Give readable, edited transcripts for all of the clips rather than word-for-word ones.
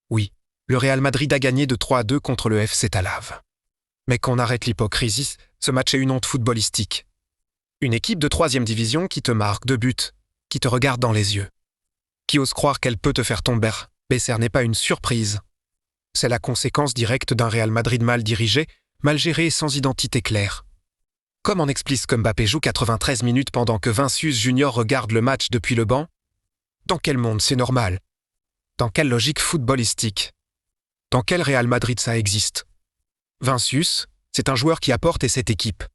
Oui, le Real Madrid a gagné de 3-2 contre le FC Talave. Mais qu'on arrête l'hypocrisie, ce match est une honte footballistique. Une équipe de 3e division qui te marque 2 buts, qui te regarde dans les yeux. Qui ose croire qu'elle peut te faire tomber, mais ce n'est pas une surprise. C'est la conséquence directe d'un Real Madrid mal dirigé, mal géré et sans identité claire. Comment explique qu'Mbappé joue 93 minutes pendant que Vinicius Junior regarde le match depuis le banc? Dans quel monde c'est normal? Dans quelle logique footballistique? Dans quel Real Madrid ça existe? Vinicius, c'est un joueur qui apporte cette équipe,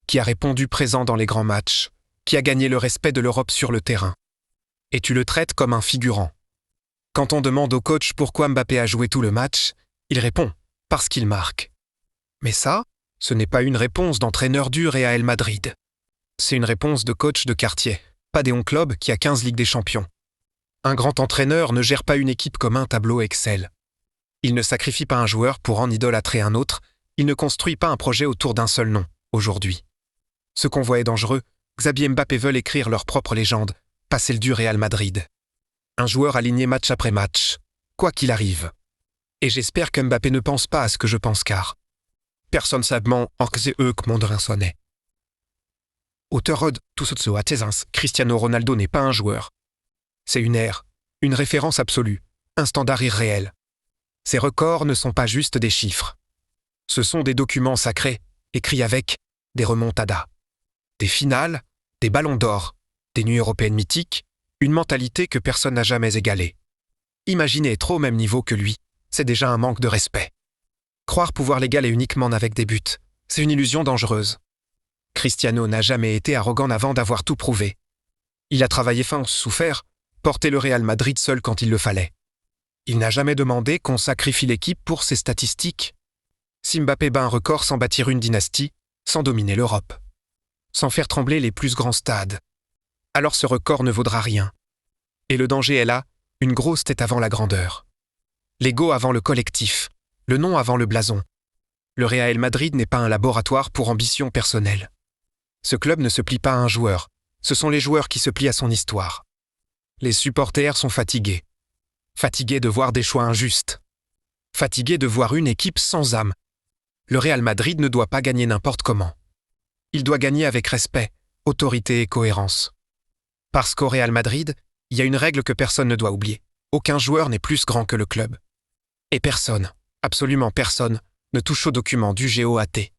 qui a répondu présent dans les grands matchs, qui a gagné le respect de l'Europe sur le terrain. Et tu le traites comme un figurant. Quand on demande au coach pourquoi Mbappé a joué tout le match, il répond « parce qu'il marque ». Mais ça, ce n'est pas une réponse d'entraîneur du Real Madrid. C'est une réponse de coach de quartier, pas d'Eon Club qui a 15 Ligues des Champions. Un grand entraîneur ne gère pas une équipe comme un tableau Excel. Il ne sacrifie pas un joueur pour en idolâtrer un autre, il ne construit pas un projet autour d'un seul nom, aujourd'hui. Ce convoi est dangereux, Xavi et Mbappé veulent écrire leur propre légende, passer le du Real Madrid. Un joueur aligné match après match, quoi qu'il arrive. Et j'espère que Mbappé ne pense pas à ce que je pense car personne savement en que c'est eux que mon sonnet. Auteur de tout ce à Tezins, Cristiano Ronaldo n'est pas un joueur. C'est une ère, une référence absolue, un standard irréel. Ces records ne sont pas juste des chiffres. Ce sont des documents sacrés, écrits avec des remontadas, des finales, des ballons d'or, des nuits européennes mythiques, une mentalité que personne n'a jamais égalée. Imaginer être au même niveau que lui, c'est déjà un manque de respect. Croire pouvoir l'égaler uniquement avec des buts, c'est une illusion dangereuse. Cristiano n'a jamais été arrogant avant d'avoir tout prouvé. Il a travaillé fin, souffert, porté le Real Madrid seul quand il le fallait. Il n'a jamais demandé qu'on sacrifie l'équipe pour ses statistiques. Si Mbappé bat un record sans bâtir une dynastie, sans dominer l'Europe, sans faire trembler les plus grands stades, alors ce record ne vaudra rien. Et le danger est là, une grosse tête avant la grandeur. L'ego avant le collectif, le nom avant le blason. Le Real Madrid n'est pas un laboratoire pour ambition personnelle. Ce club ne se plie pas à un joueur, ce sont les joueurs qui se plient à son histoire. Les supporters sont fatigués. Fatigués de voir des choix injustes. Fatigués de voir une équipe sans âme. Le Real Madrid ne doit pas gagner n'importe comment. Il doit gagner avec respect, autorité et cohérence. Parce qu'au Real Madrid, il y a une règle que personne ne doit oublier. Aucun joueur n'est plus grand que le club. Et personne, absolument personne, ne touche aux documents du GOAT.